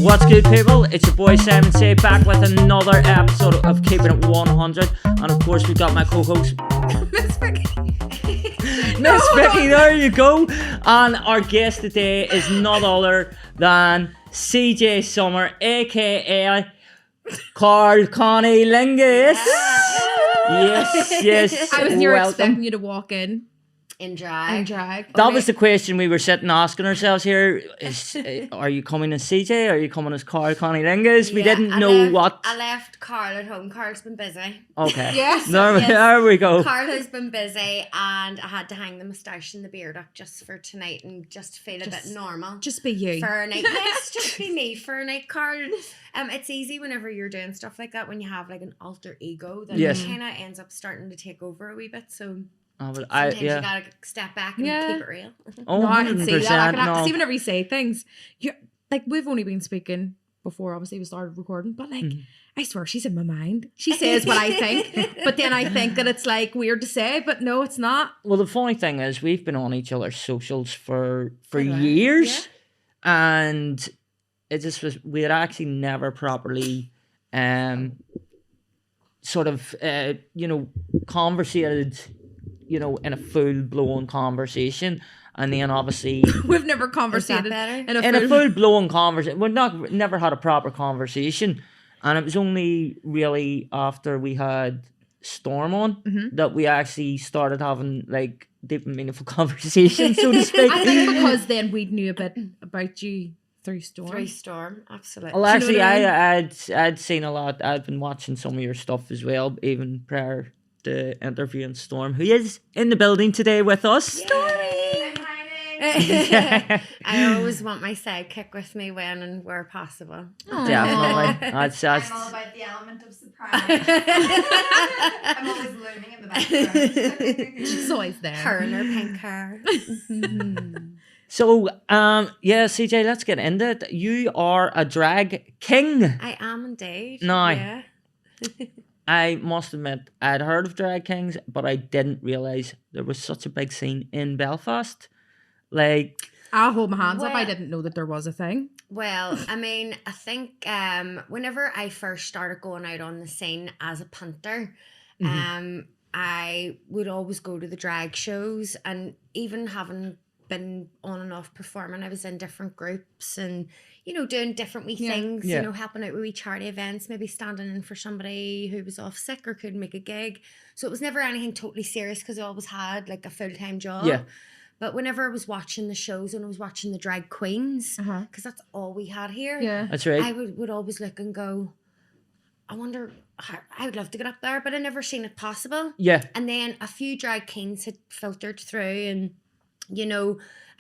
What's good, people? It's your boy Simon Say back with another episode of Keeping It 100, and of course we got my co-host Miss Vicky. Miss Vicky. There you go. And our guest today is none other than CJ Summer, aka Carlconnie Lingus. Yes. I was near Welcome. expecting you to walk in drag. That was the question we were sitting asking ourselves here. Are you coming as CJ? Are you coming as Carlconnie Lingus? We didn't know what. I left Carl at home. Carl's been busy. Okay. Yes. There we go. Carl has been busy, and I had to hang the moustache and the beard up just for tonight and just feel a bit normal. Just be you. For a night. Yes, just be me for a night, Carl. It's easy whenever you're doing stuff like that when you have like an alter ego that Yes. kind of ends up starting to take over a wee bit. So Sometimes you gotta step back and keep it real. Oh, No, I can see that. 100%, See, whenever you say things, you like we've only been speaking before. Obviously, we started recording, but like I swear, she's in my mind. She says what I think, but then I think that it's like weird to say, but no, it's not. Well, the funny thing is, we've been on each other's socials for years, and it just was we had actually never properly, sort of, conversated, in a full blown conversation, and then obviously We've never conversated better? in a full blown conversation. We've never had a proper conversation, and it was only really after we had Storm on that we actually started having like deep and meaningful conversations, so to speak. I think because then we knew a bit about you through Storm. Through Storm, absolutely. Well, Do you know actually, what I mean? I'd seen a lot. I'd been watching some of your stuff as well, even prior to interviewing Storm, who is in the building today with us. I always want my sidekick with me when and where possible. Definitely. That's I'm all about the element of surprise. I'm always looming in the background. She's always there. Her and her pink hair. So, CJ, let's get into it. You are a drag king. I am indeed. No. Yeah. I must admit, I'd heard of drag kings, but I didn't realise there was such a big scene in Belfast. Like, I'll hold my hands up. I Well- didn't know that there was a thing. Well, I mean, I think whenever I first started going out on the scene as a punter, I would always go to the drag shows, and even having been on and off performing, I was in different groups and doing different wee things, Yeah. helping out with wee charity events, maybe standing in for somebody who was off sick or couldn't make a gig. So it was never anything totally serious because I always had like a full-time job. Yeah. But whenever I was watching the shows and I was watching the drag queens, because that's all we had here, that's right. I would always look and go, I wonder, I would love to get up there, but I never seen it possible. Yeah. And then a few drag kings had filtered through, and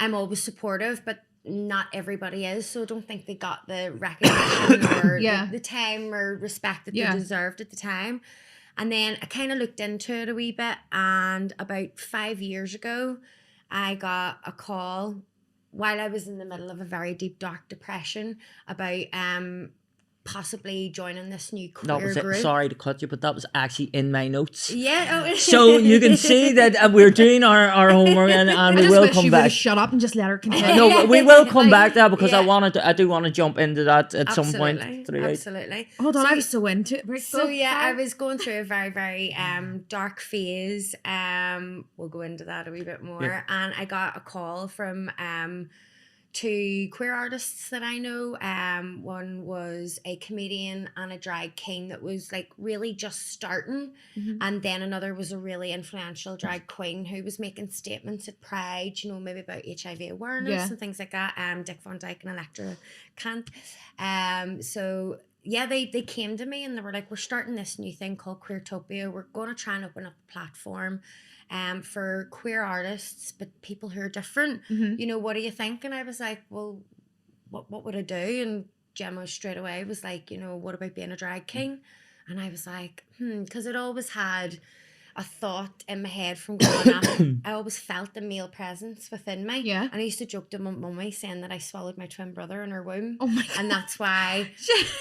I'm always supportive, but not everybody is, so I don't think they got the recognition or the time or respect that they deserved at the time. And then I kind of looked into it a wee bit, and about 5 years ago, I got a call while I was in the middle of a very deep, dark depression about possibly joining this new queer group. Sorry to cut you, but that was actually in my notes. Yeah. So you can see that we're doing our homework, and we I will wish come you back. would shut up and just let her continue. No, but we will come back to that because Yeah. I do want to jump into that at some point. Absolutely. Hold on, I was so into it. Right, So go. I was going through a very, very dark phase. We'll go into that a wee bit more. Yeah. And I got a call from two queer artists that I know. One was a comedian and a drag king that was like really just starting, and then another was a really influential drag queen who was making statements at Pride, maybe about HIV awareness and things like that. Dick Van Dyke and Electra Kant. So yeah, they came to me and they were like, we're starting this new thing called Queertopia. We're going to try and open up a platform for queer artists, but people who are different. What do you think? And I was like, well, what would I do? And Gemma straight away was like, what about being a drag king? And I was like, because I'd always had a thought in my head from growing up. I always felt the male presence within me. Yeah. And I used to joke to my mummy saying that I swallowed my twin brother in her womb. Oh my God. And that's why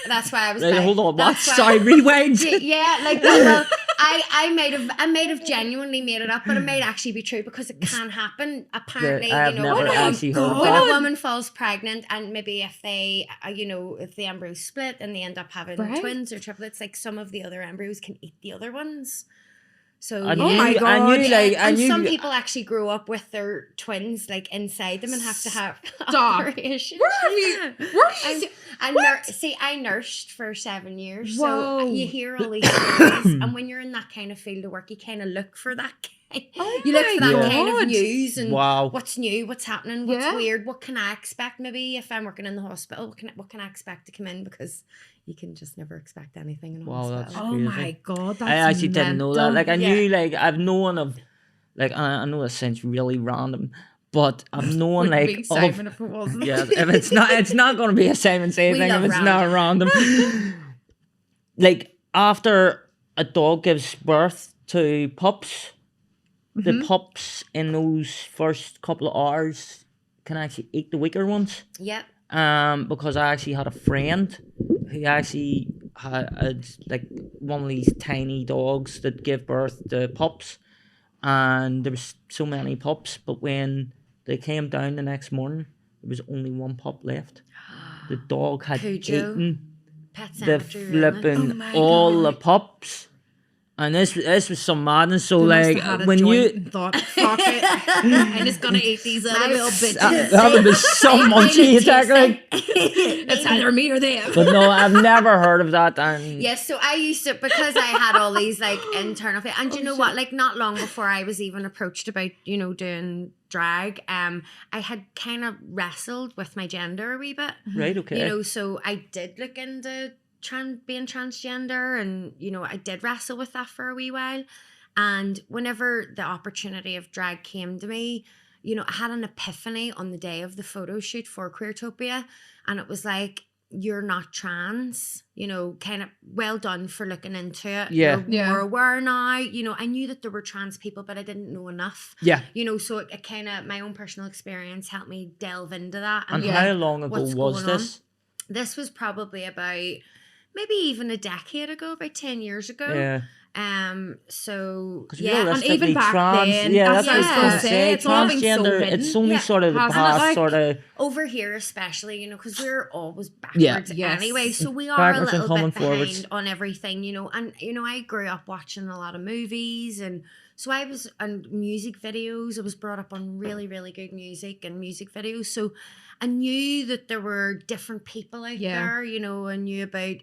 I was Right, like, hold on, what? that's why- Sorry, rewind. Yeah, like that. Well, I might have genuinely made it up, but it might actually be true because it can happen. Apparently, I've you know, never actually heard of when that. a woman falls pregnant, and maybe if they, if the embryos split and they end up having Right. twins or triplets, like some of the other embryos can eat the other ones. So I yeah. Oh my knew, I God. knew, like, I And knew. some people actually grow up with their twins like inside them and have to have Stop. operations. Where have you? Where have you? I nursed for 7 years, Whoa. so you hear all these stories, and when you're in that kind of field of work, you kind of look for that. Oh You look for that my kind God. of news and Wow. what's new, what's happening, what's Yeah. weird, what can I expect? Maybe if I'm working in the hospital, what can I expect to come in, because you can just never expect anything in a Wow, that's hospital. Oh crazy. my God, that's I actually didn't know that. mental. Like, I Yeah. knew, like, I've known of, like, I know this sounds really random, but I've known, Would like, be of, Simon if it wasn't. yeah, if it's not going to be a Simon Say We thing if love it's not random. Like, after a dog gives birth to pups, the pups in those first couple of hours can actually eat the weaker ones. Yep. Because I actually had a friend who actually had like one of these tiny dogs that give birth to pups, and there was so many pups, but when they came down the next morning, there was only one pup left. The dog had Cujo. eaten Pet the cemetery. really. flipping Oh my all the God. pups, and this was some madness. So They must like have had a when joint you. and thought, fuck it, I'm just gonna eat these other little bitches. That would be some monkey attack, like. It's either me or them. But no, I've never heard of that. And Yes, so I used to, because I had all these like internal things, and you know what, like not long before I was even approached about, doing drag, I had kind of wrestled with my gender a wee bit, right, okay. so I did look into being transgender, and I did wrestle with that for a wee while. And whenever the opportunity of drag came to me, I had an epiphany on the day of the photo shoot for Queertopia, and it was like, you're not trans, kind of well done for looking into it. Yeah. You're more aware now. I knew that there were trans people, but I didn't know enough. Yeah. So it kind of, my own personal experience helped me delve into that. And how long ago what's was going this? This was probably about maybe even a decade ago, about 10 years ago. Yeah. So 'Cause yeah, and realistically, even back then, yeah, that's that's what I was what I going was to gonna say. it's all been so Transgender, hidden. it's only Yeah, sort of the hasn't it, past like- sort of over here especially, because we're always Yeah. backwards Yes. anyway, so we are Backwards a and little coming bit behind forwards. on everything, and I grew up watching a lot of movies, and so I was on music videos. I was brought up on really, really good music and music videos, so I knew that there were different people out there. I knew about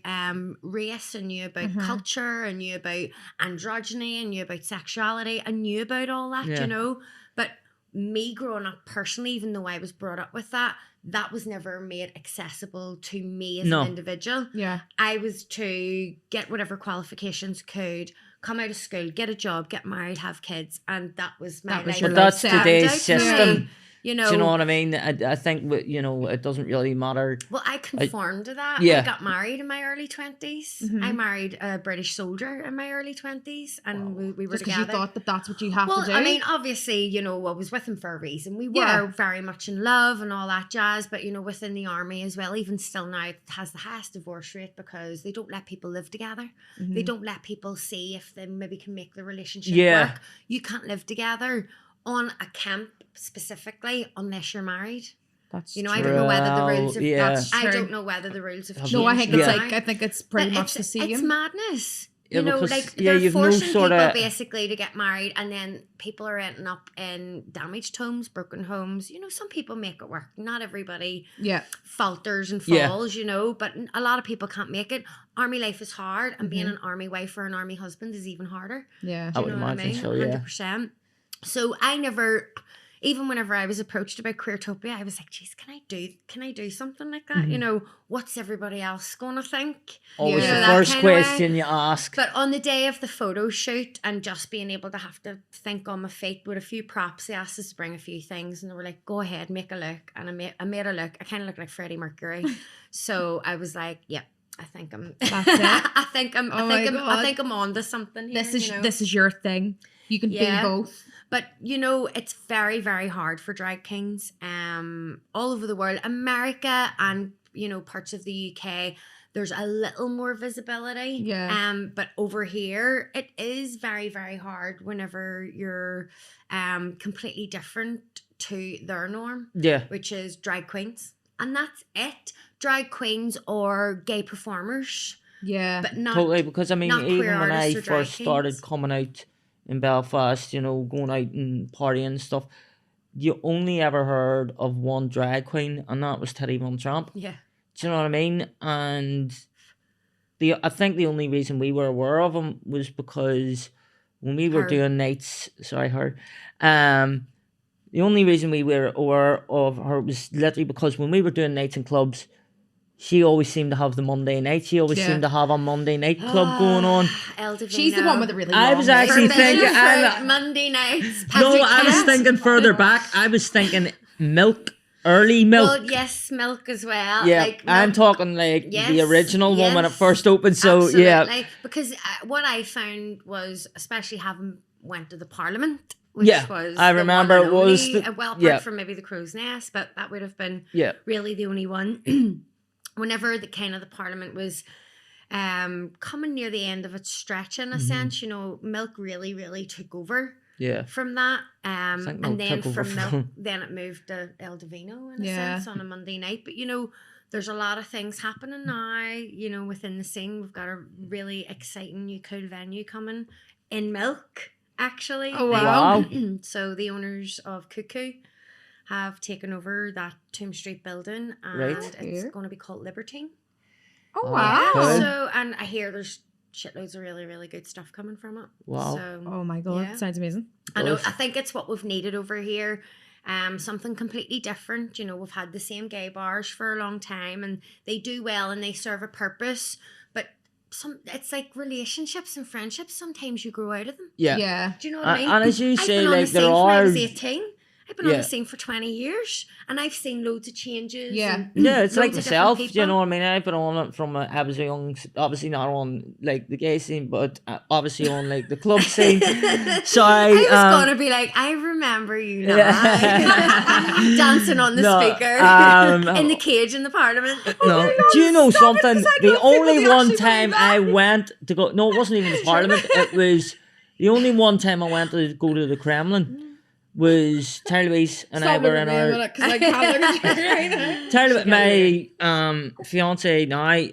race, I knew about culture, I knew about androgyny, I knew about sexuality, I knew about all that, Yeah. But me growing up personally, even though I was brought up with that was never made accessible to me as No. an individual. Yeah. I was to get whatever qualifications could, come out of school, get a job, get married, have kids, and that was my That was life. your But that's life set. today's Out for me, system. You Do you know what I mean? I think it doesn't really matter. Well, I conformed to that. Yeah. I got married in my early 20s. I married a British soldier in my early 20s, and we were Just because you together. thought that that's what you have Well, to do. I mean, obviously, I was with him for a reason. We were Yeah. very much in love and all that jazz, but, within the army as well, even still now, it has the highest divorce rate because they don't let people live together. They don't let people see if they maybe can make the relationship Yeah. work. You can't live together on a camp specifically unless you're married. that's I don't know whether the rules have Yeah. That's I true. don't know whether the rules have changed. No, I think Yeah. it's now. like I think it's pretty But much the same. It's madness. Yeah, because, They're you've no forcing sort people of- basically to get married, and then people are ending up in damaged homes, broken homes. Some people make it work. Not everybody Yeah. falters and Yeah. falls, but a lot of people can't make it. Army life is hard, and being an army wife or an army husband is even harder. Yeah. I would imagine so, yeah. 100%. So I never, even whenever I was approached about Queertopia, I was like, geez, can I do something like that? What's everybody else gonna think? Always Yeah. the That first kind of way. question you ask. But on the day of the photo shoot, and just being able to have to think on my feet with a few props, they asked us to bring a few things, and they were like, go ahead, make a look. And I made a look. I kind of looked like Freddie Mercury. So I was like, yeah, I think I'm That's it. I think I'm Oh my I God. think I'm on to something here. This is your thing. You can Yeah. be both. But it's very, very hard for drag kings all over the world. America and parts of the UK, there's a little more visibility. Yeah. But over here, it is very, very hard whenever you're completely different to their norm, which is drag queens. And that's it. Drag queens or gay performers. Yeah. But not totally, because I mean, not even queer when I artists or drag first started kings. coming out in Belfast, you know, going out and partying and stuff, you only ever heard of one drag queen, and that was Teddy Von Tramp. Yeah. Do you know what I mean? And I think the only reason we were aware of him was because when we were Her. doing nights, the only reason we were aware of her was literally because when we were doing nights in clubs, she always seemed to have the Monday night. She always seemed to have a Monday night club going on. El Divino. She's the one with the really I long was hair. actually Forbidden thinking... fruit, Monday nights. No, I was Patrick thinking further back. I was thinking milk, early milk. Well, yes, milk as well. Yeah, like, I'm milk. talking like the Yes, original one when it yes, first opened. So yeah, Absolutely. Because what I found was, especially having went to the Parliament, which was I the remember one it and was only, the, well, apart yeah, from maybe the Crow's Nest, but that would have been yeah, really the only one. Whenever the kind of the Parliament was coming near the end of its stretch, in a sense, you know, milk really took over. yeah. From that, think and Milk then took over from from- Milk, then it moved to El Divino in a sense on a Monday night. But you know, there's a lot of things happening now. You know, within the scene, we've got a really exciting new cool venue coming in Milk. Actually, Oh, wow. So the owners of Cuckoo have taken over that Tomb Street building, and Right. it's going to be called Libertine. Oh, Oh, wow. cool. So, and I hear there's shitloads of really good stuff coming from it. Wow. So, Oh my God. yeah. Sounds amazing. I know. Does. I think it's what we've needed over here. Something completely different. You know, we've had the same gay bars for a long time, and they do well and they serve a purpose. But it's like relationships and friendships. Sometimes you grow out of them. Yeah. Yeah. Do you know what I mean? And as you I've say, been on like the there scene from when I are, was 18. I've been on Yeah. the scene for 20 years, and I've seen loads of changes. Yeah. and yeah, it's like loads of different myself. You people. know what I mean? I've been on it from I was a young, obviously not on like the gay scene, but obviously on like the club scene. So I was I gonna be like, I remember you now, Yeah. dancing on the No, speaker in the cage in the Parliament. No, do you know something? I The don't think only we one actually time believe that. I went to go, no, it wasn't even the Parliament. It was the only one time I went to go to the Kremlin. Was Terry Louise and I were in our Terry, my fiance now.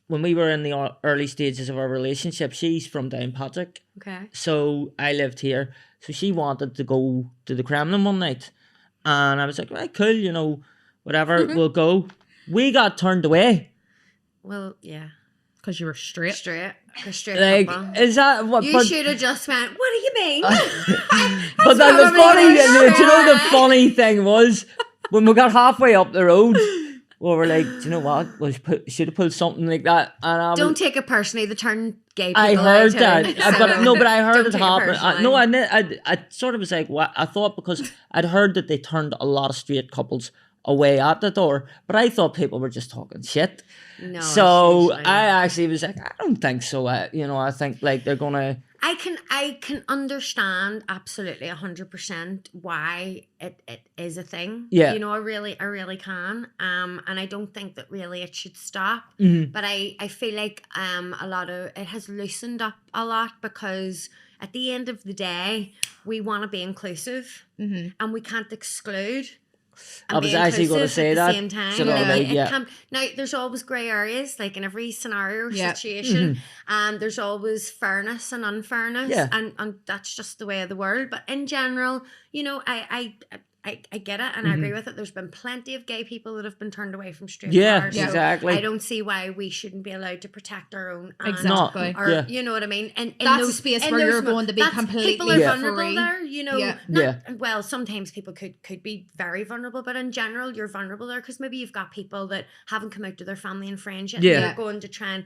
When we were in the early stages of our relationship, she's from Downpatrick, Okay. so I lived here. So she wanted to go to the Kremlin one night, and I was like, right, cool, you know, whatever, we'll go. We got turned away. Well, yeah. Because you were straight. Straight. A straight Like, couple. is that what? You But, should have just went, what do you mean? but then the probably funny, the do you know the straight. funny thing was when we got halfway up the road, we were like, do you know what? We should have pulled something like that. And I was, Don't take it personally. The turn gay people I heard out that, too, but so no, but I heard don't it take happen. personally. I sort of was like, what? I thought because I'd heard that they turned a lot of straight couples away at the door, but I thought people were just talking shit. No, So it's usually- I actually was like, I don't think so. I think like they're gonna. I can understand absolutely 100% why it is a thing. Yeah. You know, I really can. And I don't think that really it should stop. Mhm. But I feel like a lot of it has loosened up a lot because at the end of the day, we want to be inclusive and we can't exclude. I was actually going to say that. At the same time. So that, Like, like, yeah. it can, now, there's always grey areas, like in every scenario or Yeah. situation. And there's always fairness and unfairness. Yeah. And that's just the way of the world. But in general, you know, I get it and I agree with it. There's been plenty of gay people that have been turned away from straight Yeah, bars. exactly. I don't see why we shouldn't be allowed to protect our own. And, Exactly. Or, Yeah. you know what I mean? And in That's a those, space in where those you're mo- going to be that's- completely people are Yeah. vulnerable free. there, you know. Yeah. Yeah. Well, sometimes people could be very vulnerable, but in general, you're vulnerable there because maybe you've got people that haven't come out to their family and friends yet. Yeah. And you're going to try and,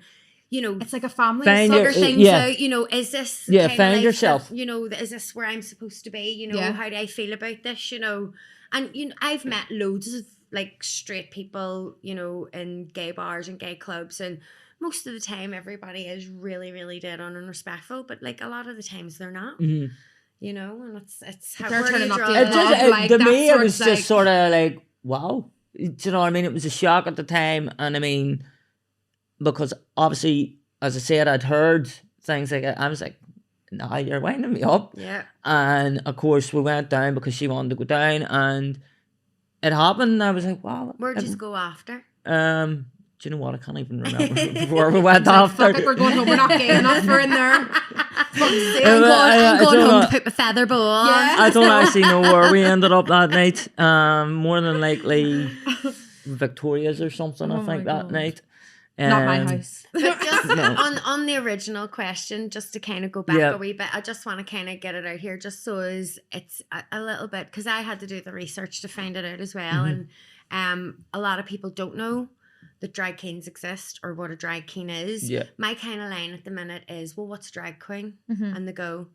you know, It's like a family. Find assault. your- figure things yeah. out. You know, is this Yeah, kind of find life yourself. that, you know, is this where I'm supposed to be? You know, Yeah. how do I feel about this? You know, and you know, I've met loads of like straight people, you know, in gay bars and gay clubs, and most of the time everybody is really dead on and respectful, but like a lot of the times they're not. Mhm. You know, and it's how They're where do you turning up draw the the It love, line? just, like, to that me, it sort was of, just like- sort of like, wow. Do you know what I mean? It was a shock at the time, and I mean, because obviously, as I said, I'd heard things like that. I was like, "Nah, you're winding me up." Yeah. And of course, we went down because she wanted to go down, and it happened. And I was like, "Wow." Where'd you go after? Do you know what? I can't even remember before we went after. Fuck it, we're going home. We're not gay enough. We're in there. I'm I going don't home know. to put my feather boa on. Yeah. I don't actually know where we ended up that night. More than likely Victoria's or something, Oh I think, my that God. night. Not my house. But just No. on the original question, just to kind of go back Yeah. a wee bit, I just want to kind of get it out here, just so as it's a little bit, because I had to do the research to find it out as well, and a lot of people don't know that drag queens exist or what a drag queen is. Yeah. My kind of line at the minute is, well, what's a drag queen? Mhm. And they go,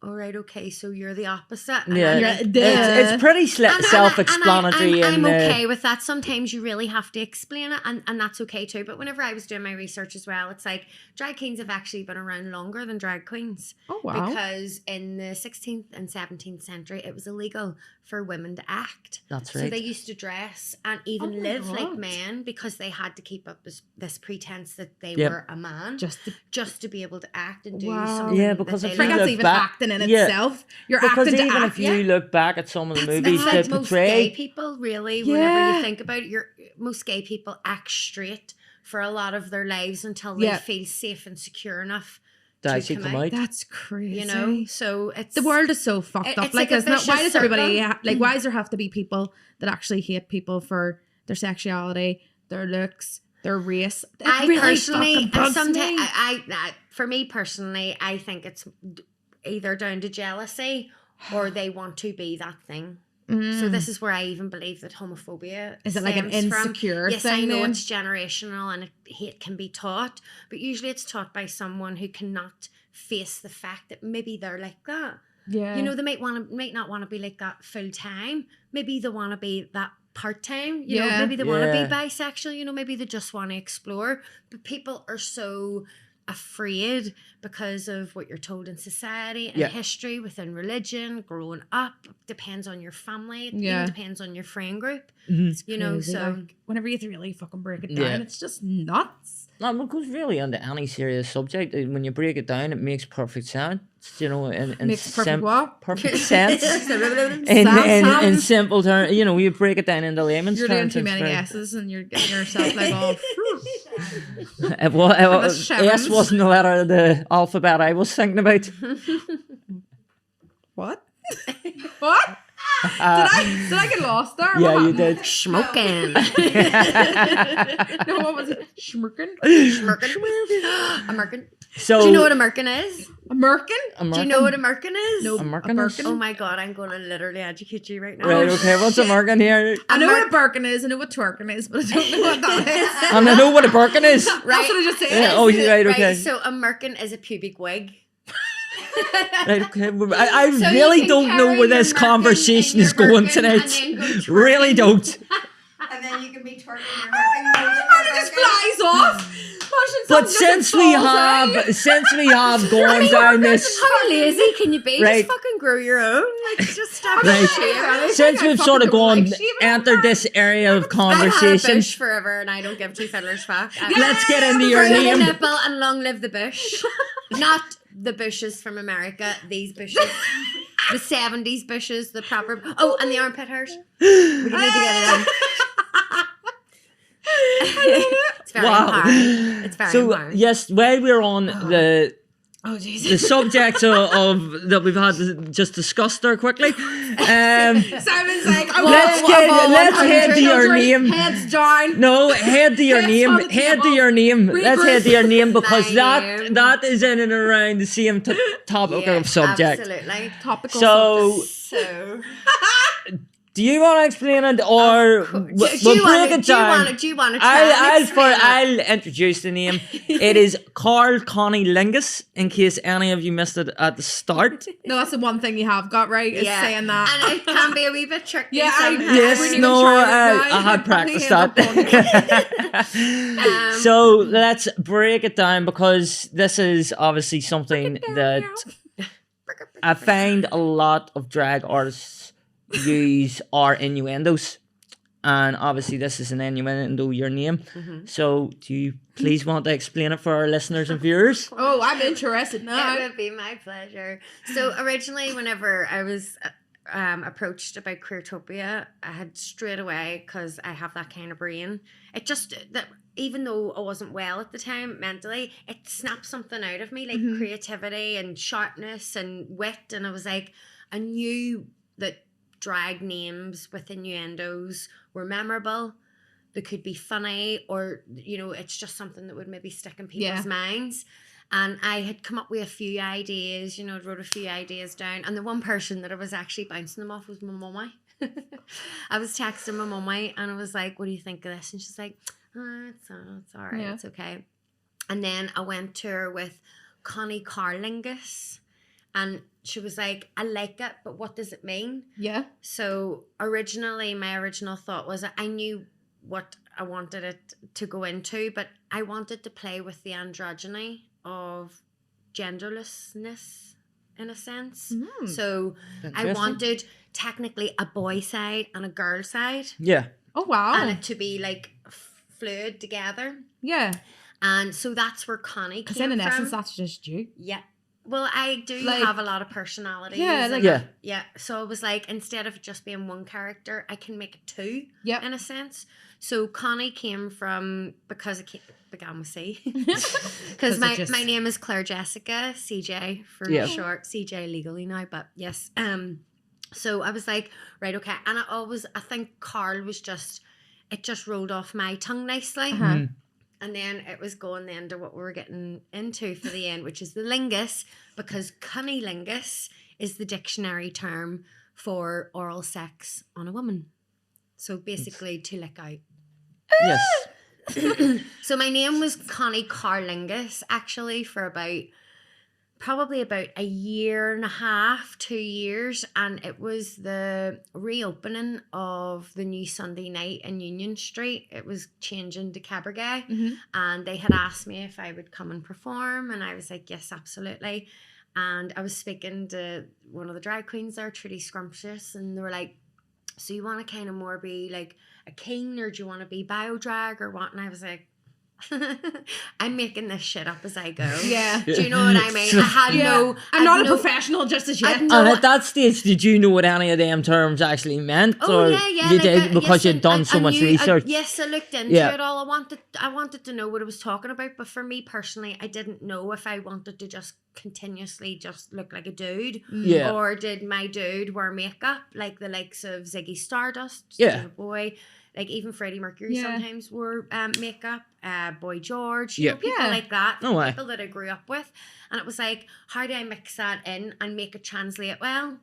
all right, okay, so you're the opposite. Yeah, I'm You're- like, it's pretty self-explanatory. I'm in okay with that. Sometimes you really have to explain it, and that's okay too. But whenever I was doing my research as well, it's like drag queens have actually been around longer than drag queens. Oh, wow. Because in the 16th and 17th century, it was illegal for women to act. That's So right. they used to dress and even Oh my live like God. men because they had to keep up this pretense that they Yep. were a man Just to be able to act and do Wow. something. Yeah, that because they if I you think love. that's look even back- acting in yeah. itself. You're Because acting to even act. if you look back at some of the movies That's that like most gay portray, people, really. Whenever Yeah. you think about it, most gay people act straight for a lot of their lives until they Yeah. feel safe and secure enough to to actually come out. That's crazy. You know, so it's The world is so fucked It- up. it's Like, like a isn't it? Why vicious does everybody circle. why does there have to be people that actually hate people for their sexuality, their looks, their race? It I really personally, fucking bugs sometimes, me. for me personally, I think it's either down to jealousy or they want to be that thing. So this is where I even believe that homophobia Is it like an stems from. insecure Yes, I thing know then? it's generational and hate can be taught, but usually it's taught by someone who cannot face the fact that maybe they're like that. Yeah. You know, they might not want to be like that full time. Maybe they want to be that part time. You know, Yeah. maybe they want to Yeah. be bisexual. You know, maybe they just want to explore. But people are so afraid because of what you're told in society and Yeah. history, within religion, growing up. Depends on your family. It Yeah. even depends on your friend group. Mhm. You know, Crazy, so like, whenever you really fucking break it down, Yeah. it's just nuts. No, because really under any serious subject, when you break it down, it makes perfect sense. You know, and Makes perfect what? perfect sense. Sam. in simple terms, you know, you break it down into layman's You're doing terms. too it's many very- S's and you're getting yourself like all. S Shevens. wasn't the letter of the alphabet I was thinking about. What? What? Did I get lost there? Yeah, What you happened? did. smoking. No, what was it? Schmirken? American. So, Do you know what American is? American? Do you know what American is? No. American? A Birkin? Oh my god, I'm going to literally educate you right now. Right, okay, what's American here? I know what a Birkin is, I know what twerking is, but I don't know what that is. And I know what a Birkin is. That's what I just said. Yeah, oh, right, okay. So American is a pubic wig. Right, okay. I So you really can don't know carry where your this merkin conversation in is your going merkin tonight. and then go twerking. Really don't. And then you can be twerking your American. It just flies off. Imagine But something just falls out. gone down this, How lazy can you be? Right. Just fucking grow your own. Like, just stop Right. shaving. since we've sort of gone, entered this area of I've had a conversation, bush forever and I don't give two fiddlers fuck. let's get into your Bring the name. nipple and long live the bush. Not the bushes from America, these bushes. The 70s bushes, the proper... Oh, and the armpit hairs. We need to get it in. It's very Wow. hard. It's very So hard. yes, while we're on the Oh, Jesus. subjects of that we've had just discussed there quickly, Simon's like, let's head to your name. Heads down. No, head to your Heads name. on the Head to table. your name. Let's head to your name because My name. that is in and around the same topic Yeah, of subject. Absolutely. Topical So, So... do you want to explain it or Do we'll you break wanna- it down? Do you want to try and explain it? I'll introduce the name. It is Carlconnie Lingus, in case any of you missed it at the start. No, that's the one thing you have got right, is saying that. And it can be a wee bit tricky. Yeah, I- sometimes. Yes, when you no, tried it now, I had I practiced think that. So let's break it down because this is obviously something that I find a lot of drag artists use are innuendos. and obviously this is an innuendo your name. So do you please want to explain it for our listeners and viewers? Oh, I'm interested now. It would be my pleasure. So originally, whenever I was approached about Queertopia, I had straight away, because I have that kind of brain, it just, that even though I wasn't well at the time mentally, it snapped something out of me, like creativity and sharpness and wit. And I was like, I knew that drag names with innuendos were memorable. They could be funny, or, you know, it's just something that would maybe stick in people's minds. And I had come up with a few ideas, you know, wrote a few ideas down. And the one person that I was actually bouncing them off was my mummy. I was texting my mummy and I was like, what do you think of this? And she's like, it's all right, it's okay. And then I went to her with Carlconnie Lingus. And she was like, I like it, but what does it mean? Yeah. So originally, my original thought was I knew what I wanted it to go into, but I wanted to play with the androgyny of genderlessness in a sense. So I wanted technically a boy side and a girl side. Yeah. Oh, wow. And it to be like fluid together. Yeah. And so that's where Connie came Because in from. essence, that's just you. Yeah. Well, I do Like- have a lot of personalities. Yeah, like- Yeah. Yeah. So I was like, instead of just being one character, I can make it two Yep. in a sense. So Connie came from, because it began with C. 'Cause Because it just- my name is Claire Jessica, CJ for Yeah. short, CJ legally now, but yes. So I was like, right, okay. And I think Carl was it just rolled off my tongue nicely. Uh-huh. And then it was going then to what we were getting into for the end, which is the lingus, because Connie Lingus is the dictionary term for oral sex on a woman. So basically to lick out. Yes. So my name was Connie Lingus actually for probably about a year and a half, 2 years, and it was the reopening of the new Sunday night in Union Street. It was changing to cabaret, and they had asked me if I would come and perform, and I was like, yes, absolutely. And I was speaking to one of the drag queens there, Trudy Scrumptious, and they were like, so you want to kind of more be like a king, or do you want to be bio drag or what? And I was like, I'm making this shit up as I go. Yeah. Do you know what I mean? I had I'm not a professional just as yet. I'd no- And at that stage, did you know what any of them terms actually meant? Oh or yeah. You like did because yes, you'd done so I much knew- research. Yes, I looked into Yeah. it all. I wanted to know what it was talking about, but for me personally, I didn't know if I wanted to just continuously just look like a dude, Yeah. or did my dude wear makeup like the likes of Ziggy Stardust, Yeah. David Boy, like even Freddie Mercury Yeah. sometimes wore makeup, Boy George, Yeah. you know, people Yeah. like that, No way. people that I grew up with, and it was like, how do I mix that in and make it translate well?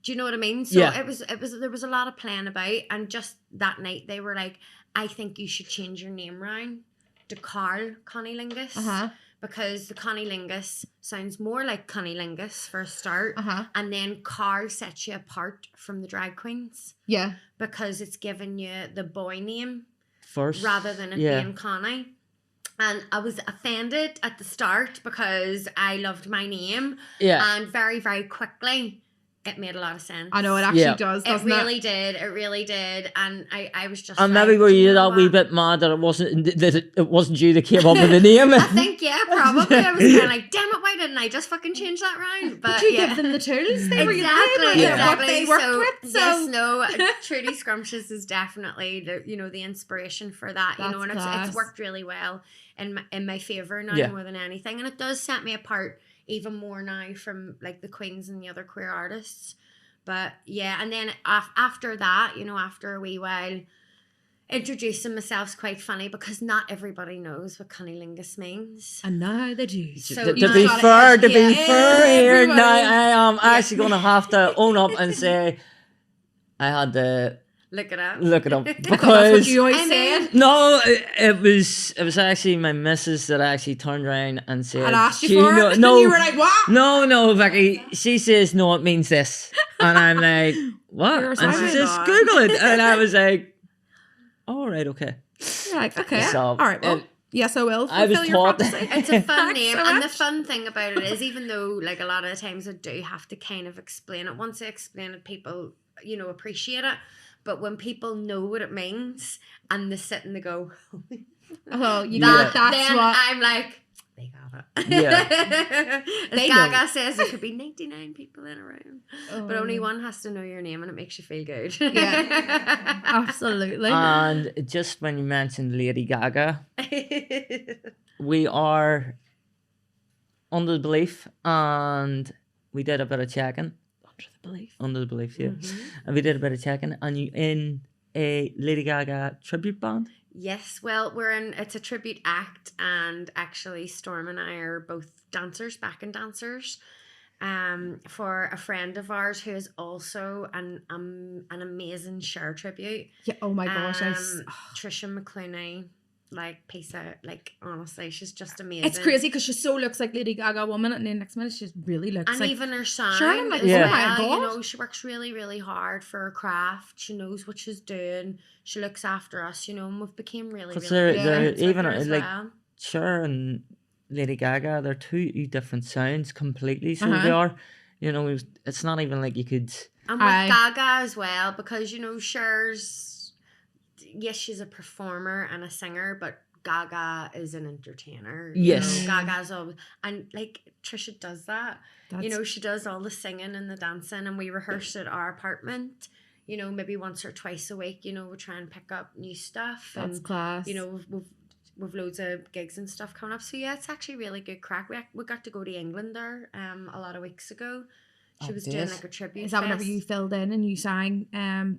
Do you know what I mean? So Yeah. it was there was a lot of playing about, and just that night they were like, I think you should change your name round to Carlconnie Lingus. Uh-huh. Because the Connie Lingus sounds more like Connie Lingus for a start, Uh-huh. and then Carl sets you apart from the drag queens Yeah. because it's giving you the boy name First. rather than it Yeah. being Connie. And I was offended at the start because I loved my name, Yeah. and very, very quickly it made a lot of sense. I know it actually Yeah. does, It doesn't really did. It really did. And I was just And like, maybe were "Do you know that wee what?" bit mad that it wasn't you that came up with the name? I think, yeah, probably. I was kind of like, damn it, why didn't I just fucking change that round? But you yeah. give them the tools? They were Exactly, Yeah. what they worked with. So yes, no, Trudy Scrumptious is definitely the inspiration for that. That's And class. it's worked really well in my favor now Yeah. more than anything, and it does set me apart even more now from like the queens and the other queer artists. But yeah, and then after that, after a wee while, introducing myself's quite funny because not everybody knows what Connie Lingus means. And now they do. So to you be gotta fair, to educate be fair here, everybody. now I am actually going to have to own up and say I had to Look it up. look it up That's what because you always I say. mean- no, it was actually my missus that actually turned around and said, And asked you "Do for know-" it. No, And you were like, what? no, Vicky. She says no, it means this, and I'm like, what? You're And so she right says on. Google it, and I was like, all right, okay. You're like, okay. So, all right, well, yes, I will. I was fulfill your taught- prophecy. It's a fun Thanks name, so and the much. fun thing about it is, even though like a lot of the times I do have to kind of explain it, once I explain it, people appreciate it. But when people know what it means and they sit and they go, Oh, you Yeah. got that's then what. I'm like, they got it. Yeah. As They Gaga know. says, there could be 99 people in a room, but only Oh. one has to know your name, and it makes you feel good. Yeah. Absolutely. And just when you mentioned Lady Gaga, we are under the belief, and we did a bit of checking. Under the belief, yeah. And we did a bit of checking, and you in a Lady Gaga tribute band? Yes, well, it's a tribute act, and actually Storm and I are both dancers, backing dancers, for a friend of ours who is also an amazing Cher tribute. Yeah. Oh my gosh. Trisha McClooney, like piece of, like, honestly, she's just amazing. It's crazy because she so looks like Lady Gaga 1 minute, and then next minute she really looks And like. even her sound, Sure, I'm like, as oh well, my God. you know, she works really, really hard for her craft. She knows what she's doing. She looks after us, you know, and we've become really, Because really they're good friends with even her as like well. Cher and Lady Gaga, they're two different sounds completely. So Uh-huh. they are, you know, it's not even like you could. And with Aye. Gaga as well, because, you know, Cher's, yes, she's a performer and a singer, but Gaga is an entertainer. Yes. You know, Gaga's always, and like Trisha does that. You That's- know, she does all the singing and the dancing, and we rehearse at our apartment, you know, maybe once or twice a week. You know, we try and pick up new stuff. That's and, class. you know, we've loads of gigs and stuff coming up. So yeah, it's actually really good crack. We got to go to England there a lot of weeks ago. She Oh, was doing yes. like a tribute. Is that whenever fest. you filled in and you sang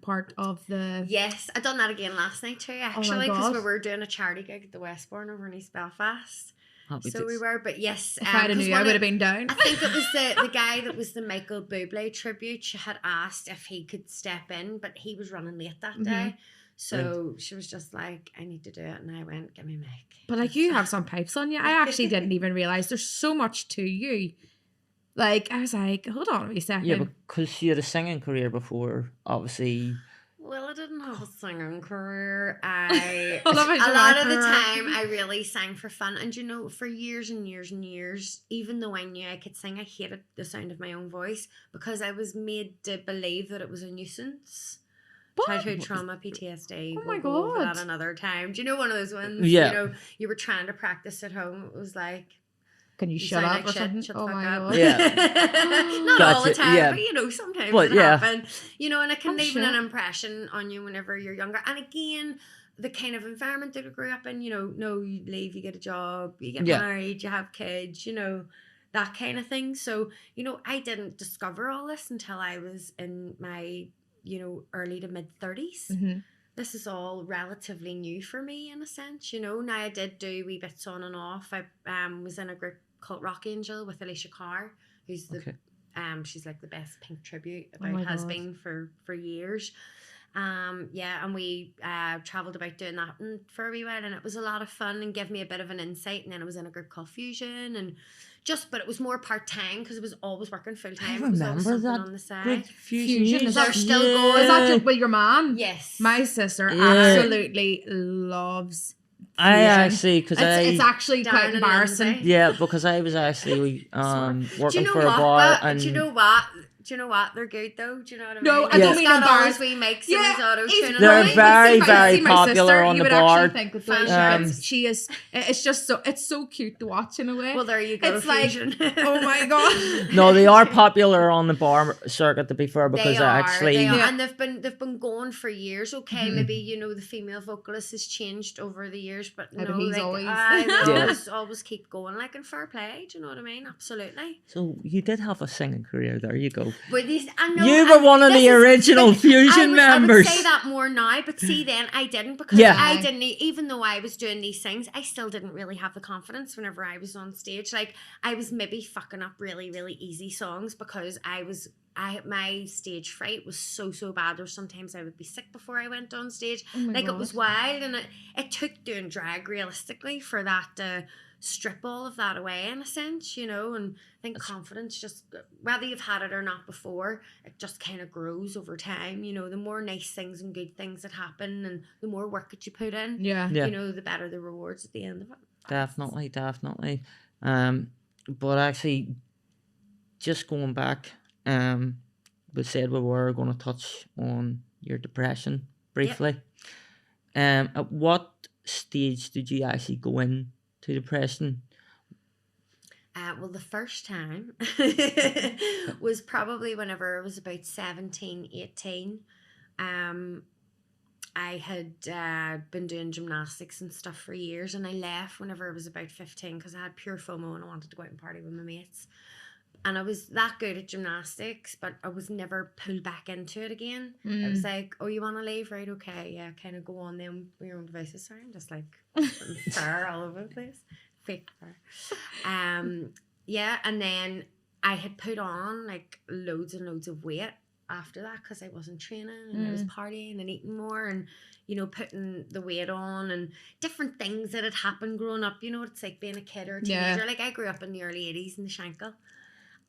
part of the? Yes, I done that again last night too, actually, because God. we were doing a charity gig at the Westbourne over in East Belfast. Happy So days. we were, but yes, If I'd have 'cause knew, I one would have of- been down. I think it was the guy that was the Michael Bublé tribute. She had asked if he could step in, but he was running late that day. So she was just like, I need to do it. And I went, give me a mic. But like you have some pipes on you. I actually didn't even realize there's so much to you. Like I was like, hold on a wee second. Yeah, because she had a singing career before, obviously. Well, I didn't have a singing career. I I love how a you're lot like, of the "Rrr." time I really sang for fun, and you know, for years and years and years, even though I knew I could sing, I hated the sound of my own voice because I was made to believe that it was a nuisance. Childhood trauma, PTSD. Oh my We'll go over God. that another time. Do you know one of those ones? Yeah. You know, you were trying to practice at home. It was like, Can you you shut sound up like or shit, something? shut the Oh fuck my up. god. Yeah. Not all the Gotcha, time, yeah. but you know, sometimes But it yeah. happens. You know, and it can Oh, leave shit. an impression on you whenever you're younger. And again, the kind of environment that I grew up in, you know, no, you leave, you get a job, you get Yeah. married, you have kids, you know, that kind of thing. So, you know, I didn't discover all this until I was in my, you know, early to mid 30s. Mhm. This is all relatively new for me in a sense, you know. Now I did do wee bits on and off. I was in a group called Rock Angel with Alicia Carr, who's the Okay. she's like the best Pink tribute Oh my about has God. been for years. Yeah, and we travelled about doing that for a wee while, and it was a lot of fun and gave me a bit of an insight. And then I was in a group called Fusion, and but it was more part time because I was always working full time. I It was always remember something that on the side. Good Fusion, is They're that still going. Is that just with your man? Yes, My sister Yeah. absolutely loves. I Fusion. actually, because It's actually Darren quite and embarrassing. Lindsay. yeah, because I was actually Do you working know for a what? bar, and Do you know what? Do you know what? They're good though. Do you know what I mean? No, I don't He's mean got all embarrassed. his wee mics Yeah, and his auto he's tune. They're brilliant. very, See very my popular sister, on you the would actually board. think with the way she Um, gets, she is. It's just so cute to watch in a way. Well, there you go. It's like, Fusion. oh my god. no, they are popular on the bar circuit, to be fair, because they are, actually, they are. Yeah. And they've been going for years. Okay, Mhm. maybe you know the female vocalist has changed over the years, but Yeah, no, but he's like always- I Yeah. always keep going, like in fair play. Do you know what I mean? Absolutely. so you did have a singing career. There you go. But this, I know You were one of this the is- original but Fusion members. I would say that more now, but see, then I didn't because Yeah. I didn't. Even though I was doing these things, I still didn't really have the confidence whenever I was on stage. Like I was maybe fucking up really, really easy songs because my stage fright was so bad. Or sometimes I would be sick before I went on stage. Oh my Like God. it was wild, and it took doing drag realistically for that to strip all of that away in a sense, you know. And I think confidence, just whether you've had it or not before, it just kind of grows over time, you know. The more nice things and good things that happen and the more work that you put in, Yeah. Yeah. you know, the better the rewards at the end of it. Definitely. But actually, just going back, we said we were going to touch on your depression briefly. At what stage did you actually go in to depression? Well, the first time was probably whenever I was about 17, 18. I had been doing gymnastics and stuff for years, and I left whenever I was about 15 because I had pure FOMO and I wanted to go out and party with my mates. And I was that good at gymnastics, but I was never pulled back into it again. It was like, oh, you want to leave? Right, okay, yeah, kind of go on then with your own devices. Sorry, I'm just like fur all over the place. Fake fur. Yeah, and then I had put on like loads and loads of weight after that because I wasn't training and I was partying and eating more and, you know, putting the weight on and different things that had happened growing up. You know, it's like being a kid or a teenager. Like I grew up in the early 80s in the Shankill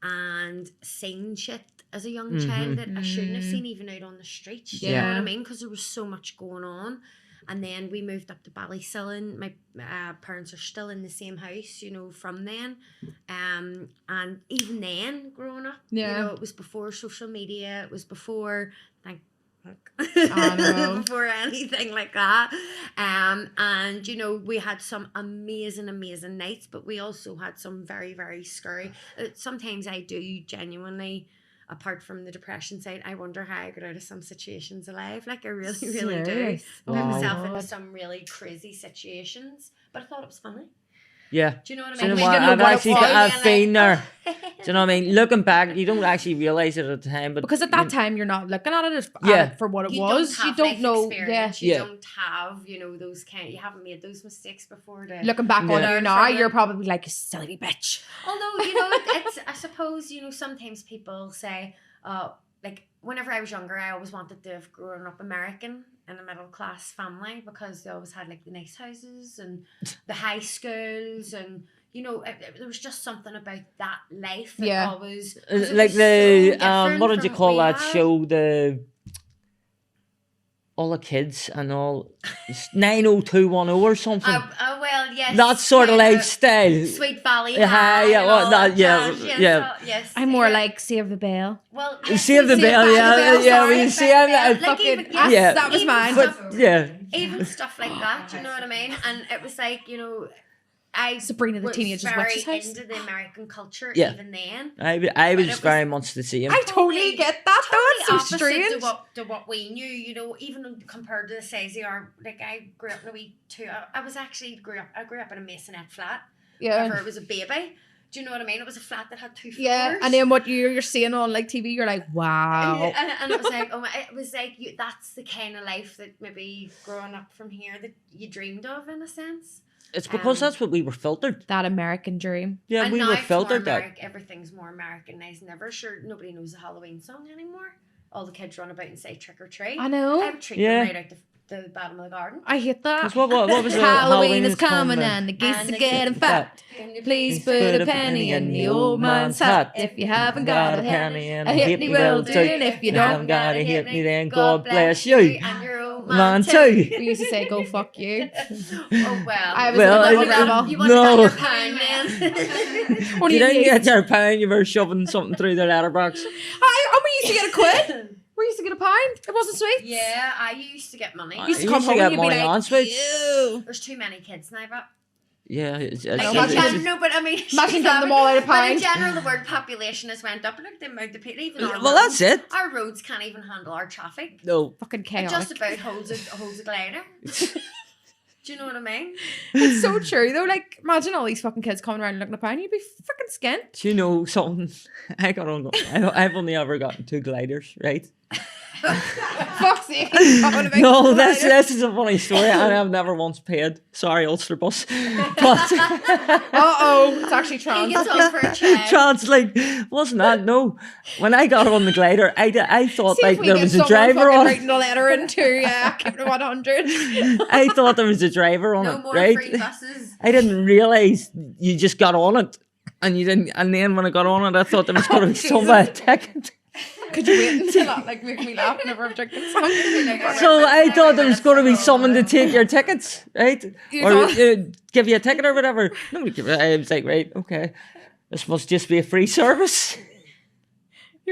and seen shit as a young child that I shouldn't have seen even out on the streets. You know what I mean? Because there was so much going on. And then we moved up to Ballysillin. My parents are still in the same house, you know, from then. And even then, growing up, you know, it was before social media. It was before, before anything like that. And, you know, we had some amazing nights, but we also had some very, very scary. Sometimes I do genuinely, apart from the depression side, I wonder how I got out of some situations alive. Like, I really, really do. I put myself into some really crazy situations, but I thought it was funny. Yeah. Do you know what I Do you mean? know what? I've been there. Do you know what I mean? Looking back, you don't actually realise it at the time, but because at that time you're not looking at it as for what it you was. Don't have you don't know. You don't have, you know, those you haven't made those mistakes before. Looking back on you now, you're probably like, you silly bitch. Although, you know, it's I suppose, you know, sometimes people say, like whenever I was younger, I always wanted to have grown up American in a middle class family because they always had like the nice houses and the high schools and, you know, there was just something about that life that always like the what did you call that show, the all the kids and all 90210 or something. Well, yes. That sort of lifestyle. Sweet Valley High. Yes. I'm more like Save the Bell. Well, Save the Bell, we see that was mine. But, even stuff like that, you know what I mean? And it was like, you know, Sabrina the Teenage Witch's House. Into the American culture even then. I was very much the same. I totally get that though. It's so strange. To what we knew, you know, even compared to the size they are. Like I grew up in a wee I grew up in a masonette flat. Yeah. Whenever I was a baby. Do you know what I mean? It was a flat that had 2 floors. Yeah, and then what you're seeing on like TV, you're like, wow. And it was like, that's the kind of life that maybe growing up from here that you dreamed of in a sense. It's because that's what we were filtered. That American dream. Yeah, we were filtered that. Everything's more Americanized than ever. Sure, nobody knows the Halloween song anymore. All the kids run about and say trick or treat. I know. I would treat them right out the bottom of the garden. I hate that. What was Halloween is coming and the geese are getting fat. Please put a penny in the old man's hat. If you haven't got a penny, a hit me will do. And if you don't got a hit me, then God bless you. And your old man too. We used to say, go fuck you. Oh, well. I was a little rebel. You wanted your pound, man. You didn't get your pound, you were shoving something through their letterbox. We used to get a quid. We used to get a pound. It wasn't sweet. Yeah, I used to get money. You used to come home and you'd be like, ew. There's too many kids now, but... Yeah. But I mean... Imagine getting them all out of pound. But in general, the word population has went up. Look at the amount of people. Even our roads, that's it. Our roads can't even handle our traffic. No. Fucking chaotic. It just about holds a glider. Do you know what I mean? It's so true though. Like, imagine all these fucking kids coming around and looking at a pound. You'd be fucking skint. Do you know something? I've only ever gotten 2 gliders, right? Fuck's sake. No, this is a funny story, and I've never once paid. Sorry, Ulster bus. But it's actually trans. He gets on for a check. Trans, like, wasn't that? No. When I got on the glider, I thought see like there was a driver on it. Writing a letter into Captain 100. I thought there was a driver on it, right? Free buses. I didn't realise you just got on it, and you didn't. And then when I got on it, I thought there was going to be some ticket. Could you wait until that make me laugh whenever I'm drinking something? So I thought there was going to be someone to take your tickets, right? Or give you a ticket or whatever. Nobody gave it. I was like, right, okay. This must just be a free service.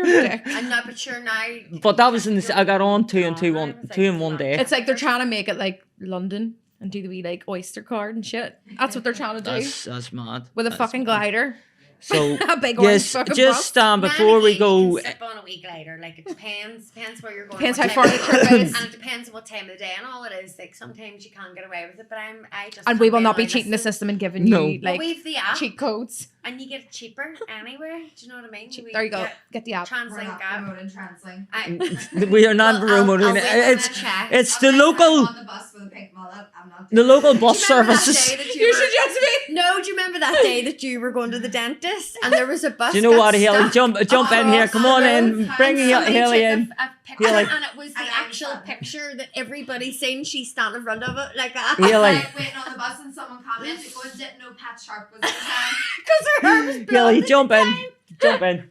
You're a dick. I'm not, but sure now. But that was I got on two in I one day. It's like they're trying to make it like London and do the wee like Oyster card and shit. That's what they're trying to do That's mad. with a That's fucking mad. gue So A big orange yes, fucking just bus. before we go. You can sip on a week later. Like, it depends where you're going. Depends what how time far of the trip day. is. And it depends on what time of the day and all it is. Like, sometimes you can't get away with it, but I just And we can't will not be allowed cheating the listen. system and giving No. you Well, like we've the app, cheat codes. and you get it cheaper anywhere. Do you know what I mean? There you go. Get the app. We're Translink not app. promoting TransLink. We are not Well, I'll promoting wait it. till I It's check. it's the I'm local on the bus with a pink mullet. I'm not the doing local it. bus Do you remember that services. day that You were- suggest me? No, do you remember that day that you were going to the dentist and there was a bus? Do you know got what, Haley? stuck Jump in here. Come on in. across Bring the road. Somebody Haley took in. a picture, Haley. and it was the And I'm actual fun. picture that everybody's seen. She stand in front of it like that. Haley. Like waiting on the bus and someone commented going, didn't know Pat Sharp was in town. Because her hair was Haley, blonde. jump in. Jump in.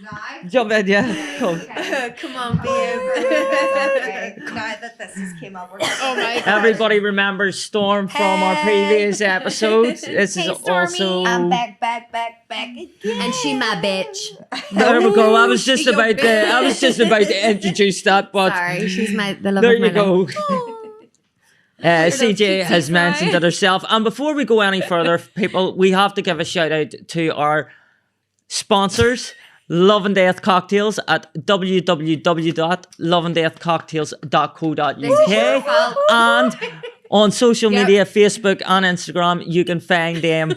Now. Jump in, yeah. Come. Okay. Come on, babe. Okay. Now that this has came up, we're Oh my god. Everybody remembers Storm from our previous episodes. This is Hey, Stormy. also. I'm back again. And she my bitch. There we go. I was She just your about to. bitch. I was just about to introduce that, but Sorry, she's the love there of my you go. life. CJ has cutesy mentioned fry. it herself. And before we go any further, people, we have to give a shout out to our sponsors, Love and Death Cocktails at www.loveanddeathcocktails.co.uk. And on social Yep. media, Facebook and Instagram, you can find them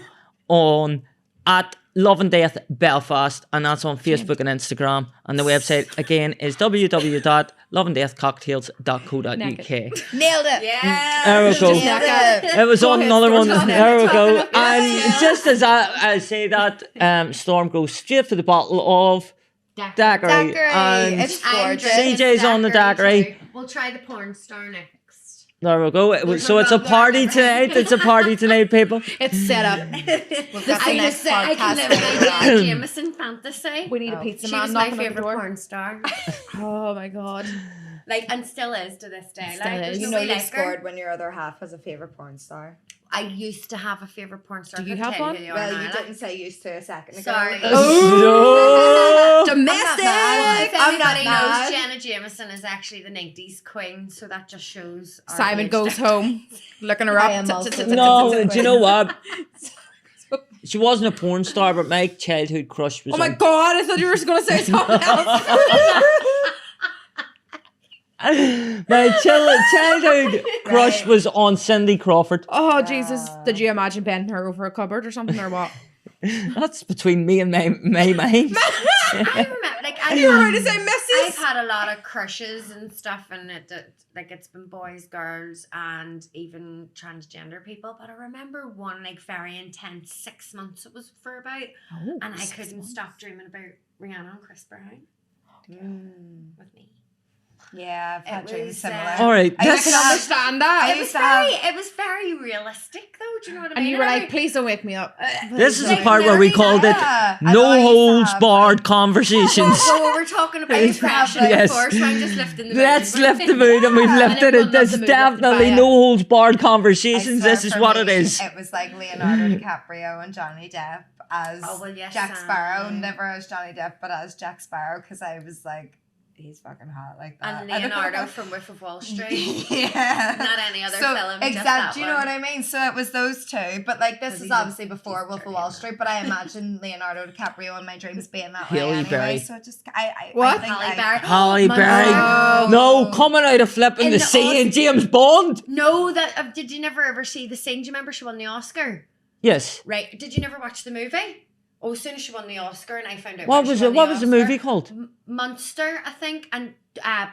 on at Love and Death Belfast, and that's on Facebook and Instagram. And the website again is www.loveanddeathcocktails.co.uk. nailed it. Yeah. There we go. Nailed it. It was Go on ahead, another Storm, one. talk There we go. about it. And just as I say that, Storm goes straight for the bottle of daiquiri. Daiquiri. And It's I'm gorgeous. drinking CJ's on the daiquiri. too. We'll try the porn star next. there we go. So it's a party tonight. It's a party tonight, people. It's set up. We've got the I next can live podcast my later on. Jenna Jameson fantasy. We need a Oh. pizza She man was my knocking on the favorite door. porn star. Oh my god. Like, and still is to this day. Still Like, there's is. You no know way you like her. scored when your other half has a favourite porn star. I used to have a favorite porn star. Do you Couldn't have tell one? who they are Well, now, you like. didn't say used to a second ago. Sorry. Oh. Domestic. If I'm not anybody mad. knows, Jenna Jameson is actually the 90s queen, so that just shows our Simon age goes there. home, looking her I up. am also No, It's a do you know what? She wasn't a porn star, but my childhood crush was Oh my on- god, I thought you were going to say something else. My childhood crush Right. was on Cindy Crawford. Oh Jesus! Did you imagine bending her over a cupboard or something or what? That's between me and my mind. I remember, like, You were going to say I've Mrs. had a lot of crushes and stuff, and like it's been boys, girls, and even transgender people. But I remember one like very intense 6 months it was for about, Oh, and I couldn't stop dreaming about Rihanna and Chris Brown with me. Yeah, I've had It dreams was, similar. All right, I I this can understand that. It was very realistic though. Do you know what I And mean? you were like, please don't wake me up. this is the Like, part where we very called it Yeah. I no always holds have, barred conversations. So we were talking about Yes. depression Yes. before, so I'm just lifting the Let's mood. lift the mood, and we've Yeah. lifted And it. everyone There's loves the mood definitely lifted by no it. holds barred I conversations. swear This is for what me, it is. It was like Leonardo DiCaprio and Johnny Depp as Oh, well, yes, Jack Sparrow, Sam. never as Johnny Depp, but as Jack Sparrow, because I was like, he's fucking hot like that. And Leonardo from Wolf of Wall Street. Yeah. Not any other So film. just exactly, that do you know one. what I mean? So it was those two, but like this Because is he's a- obviously before he's Wolf of very Wall hot. Street, but I imagine Leonardo DiCaprio in my dreams being that way Halle anyway. Berry. So it just I What? I think Halle I- Berry. Halle Monster. Berry. Oh. No, coming out of flipping In the the sea in Oz- James Bond. No, that did you never ever see the scene? Do you remember she won the Oscar? Yes. Right. Did you never watch the movie? Oh, as soon as she won the Oscar, and I found out What why was she it? won What was the Oscar. movie called? Monster, I think, and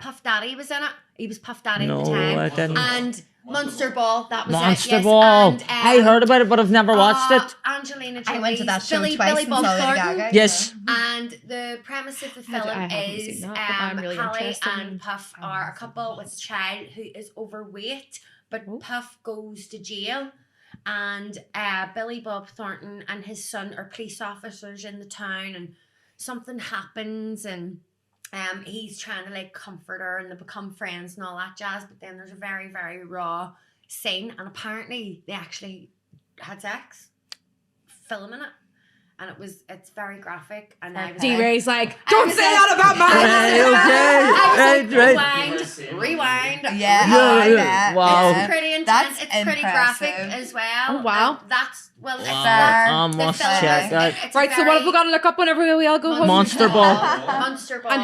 Puff Daddy was in it. He was Puff Daddy No, at the time. I didn't. And Monster Ball, that was Monster it. Yes. Ball. And, I heard about it, but I've never watched it. Angelina I went to that Jolie's show Billy twice and Bob saw Lady Thornton. Gaga. Yes. And the premise of the I film haven't is seen that, but I'm really Halle interested in- and Puff are a couple with a child who is overweight, but Oh. Puff goes to jail. And Billy Bob Thornton and his son are police officers in the town, and something happens, and he's trying to like comfort her, and they become friends and all that jazz. But then there's a very, very raw scene, and apparently they actually had sex, filming it. and it's very graphic. And I was D-Ray's like, I don't was say like- that about Right, mine. okay. Rewind. Yeah, Yeah, I yeah. bet. Wow. It's Yeah. pretty intense. That's It's pretty graphic impressive. as well. Oh, wow. And that's well. It's Wow, I the must film check is- that. it's a Right, so what have we very got to look up whenever we all go home? Monster Ball. Monster Ball. And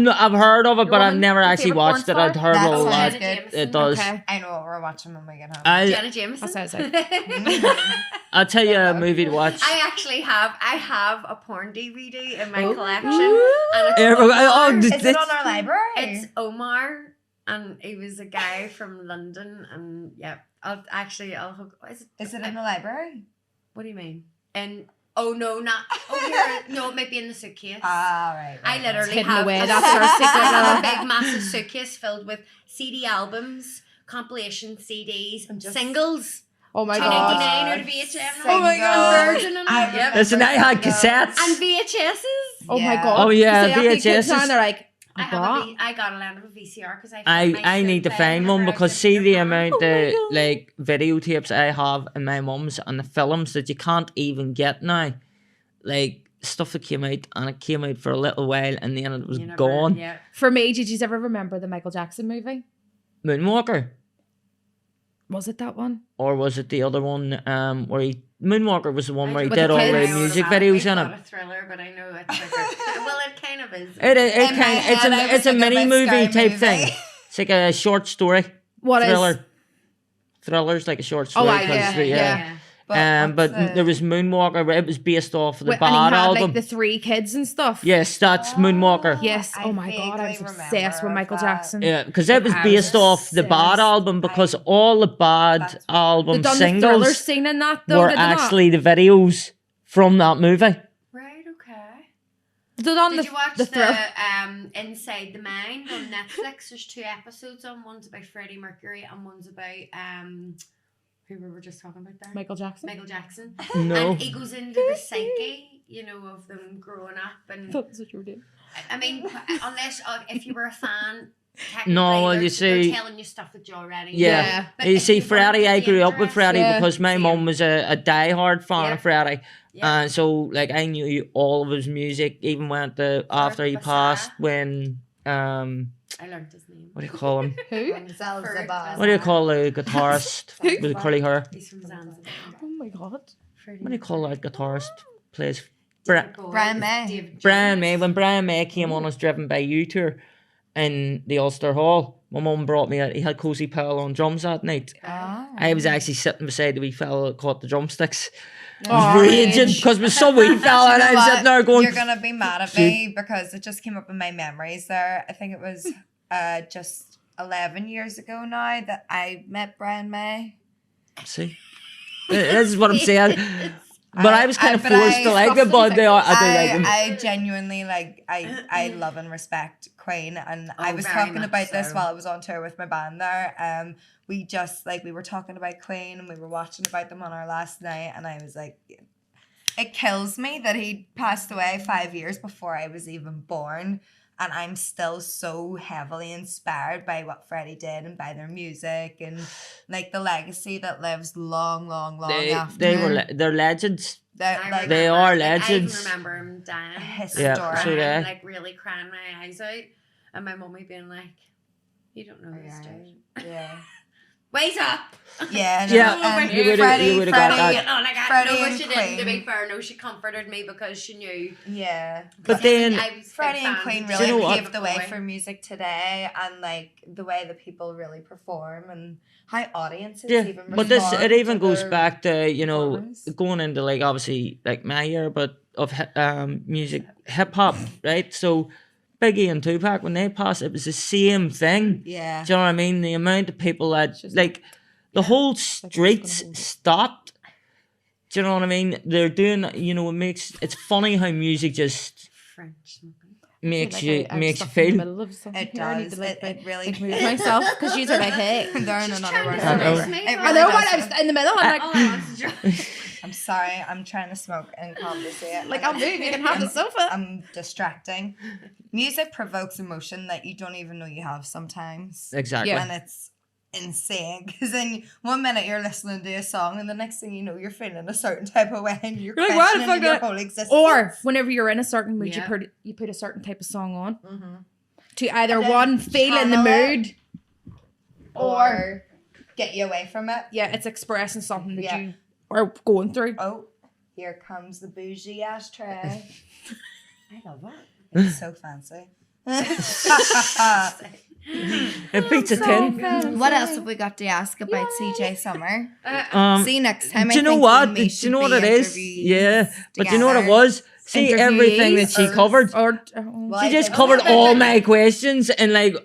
who I've heard of it, Your but I've woman? never Your actually favourite porn watched it. I'd star? heard That of sounds that. good. Jameson. It does. Okay. I know what we're watching when we get home. Jenna Jameson. That's what I I'll tell you a movie to watch. I have a porn DVD in my Oh. collection, and it's Oh, Omar. Is it on our library? It's Omar, and he was a guy from London, and yeah, I'll hook. Is it in the library? What do you mean? And oh no, not here. No, it might be in the suitcase. Ah, right. I literally hidden have away, a, that's our secret I have a now. big massive suitcase filled with CD albums, compilation CDs, And just- singles. Oh my $2.99 god. or the VHS. Oh my God. Virgin and I yep. Listen, I had cassettes. And VHSs. Oh my Yeah. god. Oh, yeah, You say after you kick VHSs. down, they're like, I oh, have God. I got a land of a VCR because I need to find one because see the amount Oh my of God. like videotapes I have in my mum's and the films that you can't even get now. Like stuff that came out and it came out for a little while and then it was gone. Yeah. For me, did you ever remember the Michael Jackson movie? Moonwalker. Was it that one? Or was it the other one where he Moonwalker was the one where he With did the all kids? the music videos in it. A thriller, but I know it's like a, well, it kind of is. It's a mini movie type thing. It's like a short story. What is? Thriller. Thriller's like a short story. Oh, 'cause yeah. But there was Moonwalker. Where it was based off of the Wait, and he Bad had album. like the 3 kids and stuff. Yes, that's Moonwalker. Yes. I Oh my god, I was vaguely obsessed remember with of Michael that. Jackson. Yeah, because it was I based was off the Bad obsessed. album because all the Bad That's- They album done the Thriller singles scene in that though. were did they not? actually the videos from that movie. Right. Okay. They done Did the you watch the the Thriller. Inside the Mind on Netflix? There's 2 episodes on. One's about Freddie Mercury and one's about who we were just talking about there. Michael Jackson. Michael Jackson. No. And he goes into the psyche, of them growing up, and That's what you were doing. I mean, unless if you were a fan. technically, No, well, they're- you see- they're telling you stuff that you already know. Yeah. But You if see, you weren't Freddie, I grew up with interested- Freddie Yeah. because my Same. mum was a diehard fan Yeah. of Freddie. Yeah. And so, like, I knew all of his music, even went to after he Bassett. passed when, I learned his name. what do you call him? Who? What do you call the guitarist with the curly hair? He's from Zanzibar. Oh my god. Freddie What do you call that guitarist? Plays David Bra- Bowie, Brian May. David Brian Jones. May. When Brian May came on as Driven by You tour in the Ulster Hall, my mum brought me out. He had Cozy Powell on drums that night. Oh. I was actually sitting beside the wee fella that caught the drumsticks. Oh, Raging rage. because we're so wee fella and You know I'm what? sitting there going, You're gonna be mad at me because it just came up in my memories there. I think it was just 11 years ago now that I met Brian May. see? This is what I'm saying. But I was kind of forced to like it, but I do like him. I genuinely I love and respect Queen, and I Oh, was very talking much about this so. while I was on tour with my band there. We just we were talking about Queen and we were watching about them on our last night, and I was like, it kills me that he passed away 5 years before I was even born. And I'm still so heavily inspired by what Freddie did and by their music and like the legacy that lives long after. They're legends. They're, I like, They remember, are like, I legends. even remember him dying. Historic. Yeah, so Crying, they- like really crying my eyes out, and my mummy being like, "You don't know this, dude. Yeah. Wait up." Yeah, no, Yeah, and you would've- Freddie, you would've got Freddie, that. No, like Freddie no, but and she didn't. To be Queen. fair, no, she comforted me because she knew. Yeah. But then, I was a big Freddie and fan Queen of really you know what? paved the way Boy. for music today, and like the way that people really perform and how audiences yeah, even but this respond it even to goes their back to performance. going into like obviously like my year, but of music hip hop, right? So Biggie and Tupac when they passed, it was the same thing. Yeah. Do you know what I mean? The amount of people that just- like the whole it's streets gonna hold it. stopped. Do you know what I mean? They're doing, it's funny how music just French. smoking. makes I'm you stuck in the feel. middle of something It here. I need does. to like, It really like move myself because you're like, hey. They're in She's another trying word. to I know. seduce me. It I really know does. what I'm in the middle. I'm like, Oh, I want to joke. I'm sorry, I'm trying to smoke and conversate. like I'll move. You can have the sofa. I'm distracting. Music provokes emotion that you don't even know you have sometimes. Exactly. Yeah. And it's insane. Because then 1 minute you're listening to a song, and the next thing you know, you're feeling a certain type of way, and you're You're like, what the questioning fuck your do I- whole existence. Or whenever you're in a certain mood, Yeah. you put a certain type of song on Mm-hmm. to either And then one, feel in the channel it. mood, Or get you away from it. yeah, it's expressing something that Yeah. you are going through. Oh, here comes the bougie ashtray. I love it. It's so fancy. It beats a 10. What else have we got to ask about CJ Summer? Um, See next time. do you know what? Do you know what it is? Yeah, but you know what it was? See everything that she covered. Or She just covered all my questions in like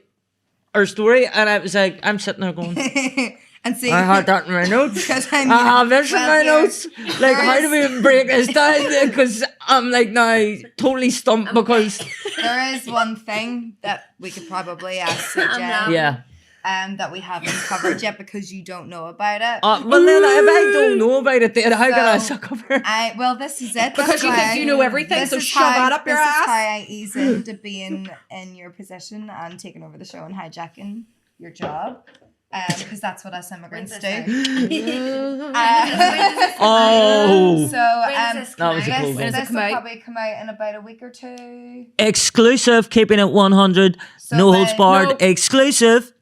her story, and I was like, I'm sitting there going, And see, I had that in my notes. because I have this in my notes. Like, how do we break this down? Because I'm like now totally stumped because there is one thing that we could probably ask CJ. yeah. That we haven't covered yet because you don't know about it. Well, then if I don't know about it, then how can I So, suck cover? Well, this is it. because That's you think why- you know everything, This so is shove how- that up your This ass. is how I ease into being in your position and taking over the show and hijacking your job. Because that's what us immigrants do. Oh, So When does this that was a cool this, one. When does it this come will out? probably come out in about a week or two. exclusive, keeping it 100, So no holds when- barred, No. exclusive.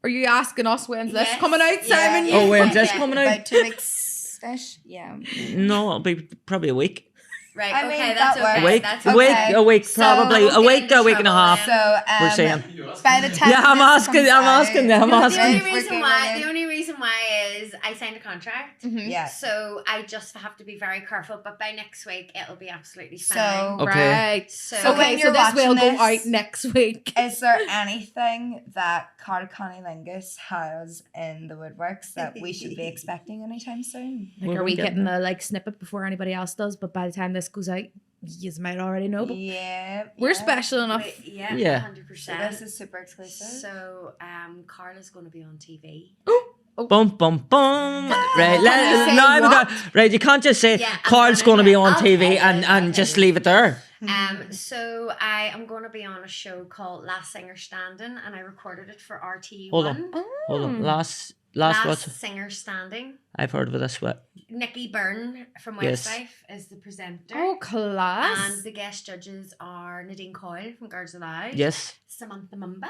Are you asking us when's this Yes. coming out, Yeah. Simon? Yeah. Oh, when's this Yeah. coming out? About 2 weeks ish. Yeah. No, it'll be probably a week. Right, I mean, okay, that that's works. okay. A week, That's a week, okay. a week, So- probably Won't a get week, into a week and a trouble half. then. So We're saying. by the time Yeah, I'm this asking. comes I'm out- asking. I'm The asking. only We're reason Googling why, it. the only reason why is I signed a contract. Mhm. Yeah. So I just have to be very careful, but by next week it'll be absolutely So- fine. Okay. Right. So So when Okay, so you're this will watching go this- out next week. Is there anything that Carlconnie Lingus has in the woodworks that we should be expecting anytime soon? Like, What are are we we getting? getting a like snippet before anybody else does? But by the time this goes out, you might already know. But Yeah. we're yeah. special enough. Wait, yeah, Yeah. 100%. So this is super exclusive. So Carla's going to be on TV. Bum bum bum. Right, you say now we what? got right. You can't just say Yeah, I'm Carl's gonna going to be say- on I'll TV tell you, and I'll just tell you. leave it there. So I am going to be on a show called Last Singer Standing, and I recorded it for RTE1. Hold on. Hold on. Last Last what? Singer Standing. I've heard of this. What? Nikki Byrne from Yes. Westlife is the presenter. Oh, class. And the guest judges are Nadine Coyle from Girls Aloud, Yes. Samantha Mumba,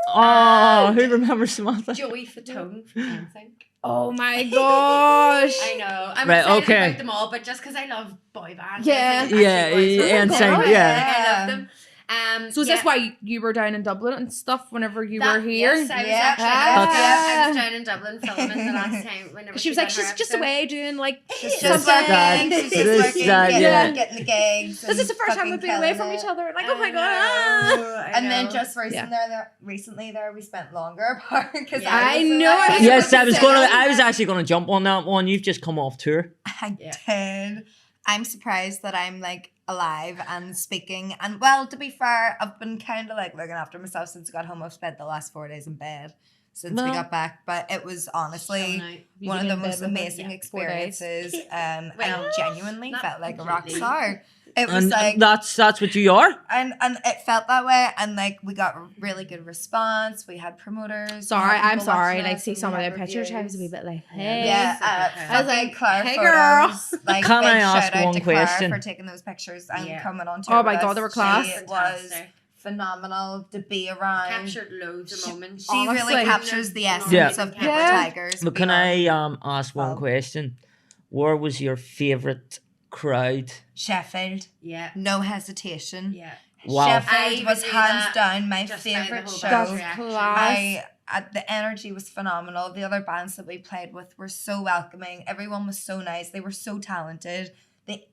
Oh, who remembers Samantha? Joey Fatone from NSYNC. Oh my gosh. I know. I'm Right, excited okay. about them all, but just because I love boy bands. Yeah. like Backstreet Yeah, Boys, and like, sing, like, yeah. I love them. So is this why you were down in Dublin and stuff whenever you were here? Yes, I was Yeah. actually Ah. I was down in Dublin filming the last time. Whenever She was done like, her she's just episode. away doing like Just Just something. that. She's This, just working, that, yeah. getting the gigs. This is the first time we've been away from each other. Like, oh my god. ah. And then just recently there we spent longer apart because Yeah. I know. Yes, I was going to. I was actually going to jump on that one. You've just come off tour. I Yeah. did. I'm surprised that I'm like alive and speaking. And well, to be fair, I've been kind of like looking after myself since I got home. I've spent the last 4 days in bed since we Well- got back. But it was honestly You one of been the in bed most with her? amazing Yeah, 4 days. experiences. Well, I genuinely not felt like a rock completely. star. It was And like that's what you are. and it felt that way, and like we got really good response. We had promoters. Sorry, we had I'm people sorry. watching Like, us, see and some we of had their pictures. I was a wee reviews. bit like, hey. Yeah, I was like, Claire hey, girl. photos. Like, Can I big ask shout out one to Claire question? for taking those pictures and Yeah. coming on. Oh my God, they were class. She was Fantastic. phenomenal to be around. Captured loads of moments. She really Honestly. captures the essence Yeah. of Pepper Yeah. Tigers. But can I ask one Well. question? Where was your favorite crowd? Sheffield, Yeah. no hesitation. Yeah. Wow. Sheffield I was would do hands that down my just by the favorite whole show. That's reaction. class. The energy was phenomenal. The other bands that we played with were so welcoming. Everyone was so nice. They were so talented. They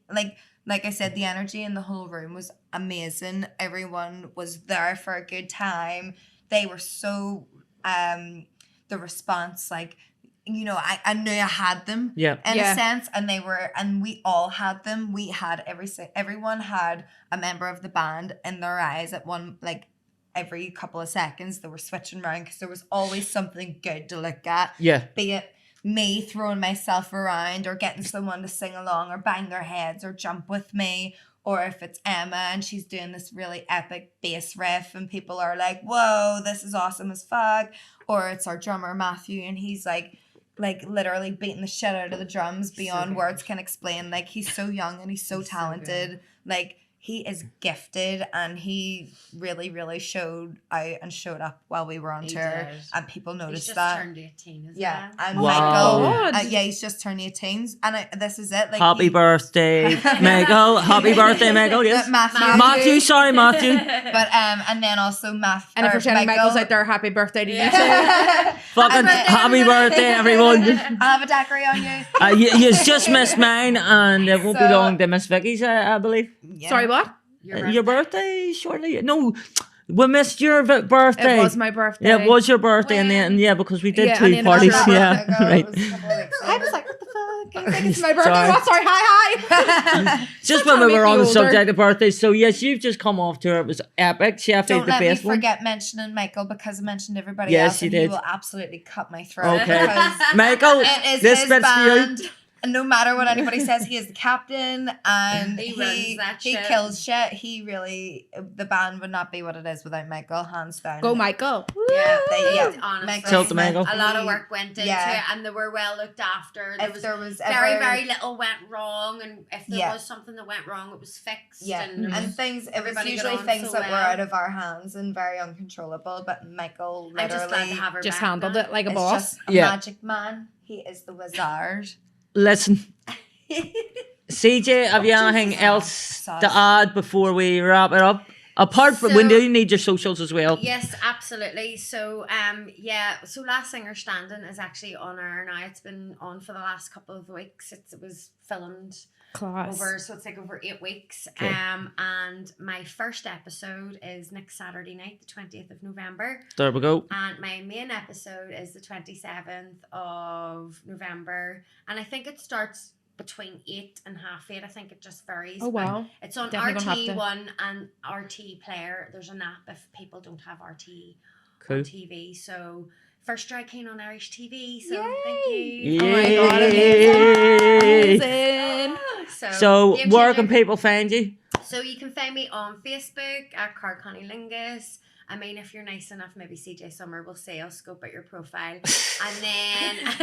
like I said, the energy in the whole room was amazing. Everyone was there for a good time. They were so the response, like, you know, I knew I had them Yeah. in Yeah. a sense, and we all had them. We had everyone had a member of the band in their eyes at one, like, every couple of seconds. They were switching around because there was always something good to look at, Yeah. be it me throwing myself around or getting someone to sing along or bang their heads or jump with me, or if it's Emma and she's doing this really epic bass riff and people are like, whoa, this is awesome as fuck, or it's our drummer Matthew and he's like literally beating the shit out of the drums beyond words can explain. Like, he's so young and he's so talented. Like, he is gifted, and he really, really showed out and showed up while we were on tour, and people noticed He's just that. turned 18 as Yeah, well. and Wow. Michael, he's just turned 18, and this is it. Like, Happy birthday, Michael. Happy birthday, Michael. Yes. Matthew. Sorry, Matthew. But and then also Matthew. And if you're telling Michael's out there, happy birthday to you too. Fucking happy birthday, everyone. I'll have a daiquiri on you. You just missed mine, and it won't be long to miss Vicky's, I believe. Yeah. Sorry, what? Your birthday shortly? No, we missed your birthday. It was my birthday. Yeah, it was your birthday, and then because we did Yeah, two and then parties. after Yeah, Ago, right. it was a couple of weeks I ago. was like, what the fuck? I think it's my birthday. Sorry. What? Sorry, hi. Just Trying when to we were make on me the older. subject of birthdays, so yes, you've just come off tour. It was epic. Sheffield, Don't the let me best one. forget mentioning Michael, because I mentioned everybody Yes, else, you and did. he will absolutely cut my throat. Okay. Because Michael, it is this his bit's for you. band. And no matter what anybody says, he is the captain, and He runs that he shit. kills shit. He really, the band would not be what it is without Michael, hands down. Go, Michael. Yeah, Yeah. honestly, Tilt the Michael. a lot of work went into Yeah. it, and they were well looked after. If there was very, ever, very little went wrong, and if there Yeah. was something that went wrong, it was fixed. yeah, and, there was- and things. It was everybody got usually on things so that were well. out of our hands and very uncontrollable. But Michael I'm just glad to literally have her Just back handled now. it like a is boss. just a Yeah. magic man. He is the wizard. Listen, CJ, have you anything else to add before we wrap it up? Apart from, we So- do need your socials as well. Yes, absolutely. So, so Last Singer Standing is actually on air now. It's been on for the last couple of weeks. It was filmed Class. so it's like over 8 weeks. Okay. And my first episode is next Saturday night, the 20th of November. There we go. And my main episode is the 27th of November. And I think it starts between 8 and 8:30. I think it just varies. Oh, but wow. It's on Definitely gonna have to- RT1 and RT Player. There's an app if people don't have RT Cool. on TV. So first drag queen on Irish TV. So thank you. Oh my God, Yay. amazing. So game where changer. can people find you? So you can find me on Facebook at Carlconnie Lingus. I mean, if you're nice enough, maybe CJ Summer will say I'll scope at your profile. And then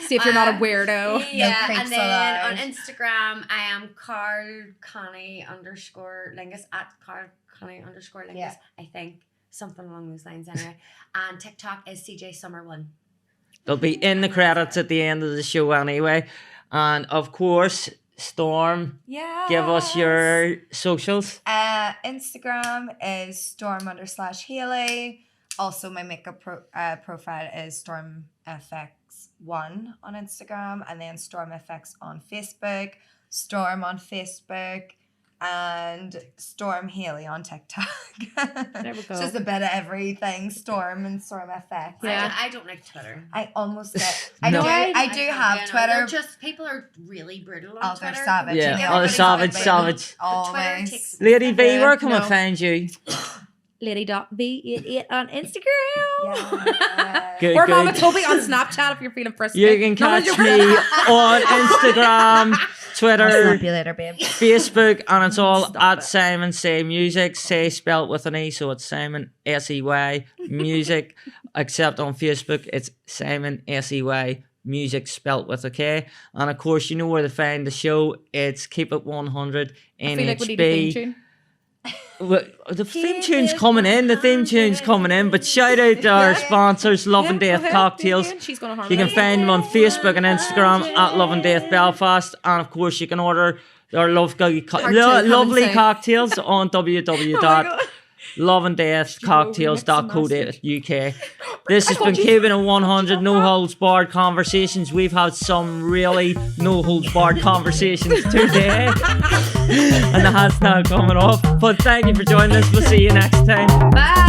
See if you're not a weirdo. Yeah, creeps and then on allowed. Instagram I am Carlconnie _Lingus at Carlconnie _Lingus. Yeah. I think something along those lines anyway. And TikTok is CJ Summer 1. They'll be in the credits at the end of the show anyway. And of course, Storm, Yeah. give us your socials. Instagram is Storm_Haley. Also, my makeup profile is StormFX1 on Instagram, and then StormFX on Facebook, Storm on Facebook, and Storm Haley on TikTok. There we go. It's just a bit of everything, Storm and StormFX. Yeah. I don't like Twitter. I almost get. No. I do have Yeah, no, Twitter. they're just people are really brutal on Oh, they're Twitter. savage. Yeah, They oh, are savage, really savage. But Twitter Always. takes Lady V, Yeah, where can we no. find you? Lady.v88 on Instagram. Yeah. Good, Or good. Mama Toby on Snapchat if you're feeling frisky. You can catch me on Instagram, I'll Twitter, snap you later, babe. Facebook, and it's all Stop at it. Simon Say Music. Say spelt with an E, so it's Simon SEY Music. Except on Facebook, it's Simon SEY Music spelt with a K. And of course, you know where to find the show. It's Keep It 100 I feel like we need a theme NHB. tune. Well, the theme tune's coming in. The theme tune's coming in. But shout out to our sponsors, Love and Death Cocktails. She's going to You can find them on Facebook and Instagram at Loveanddeath Belfast, and of course you can order their lovely cocktails on www.loveanddeathcocktails.co.uk. This has been Keeping It 100, no holds barred conversations. We've had some really no holds barred conversations today, and the hat's now coming off. But thank you for joining us. We'll see you next time. Bye.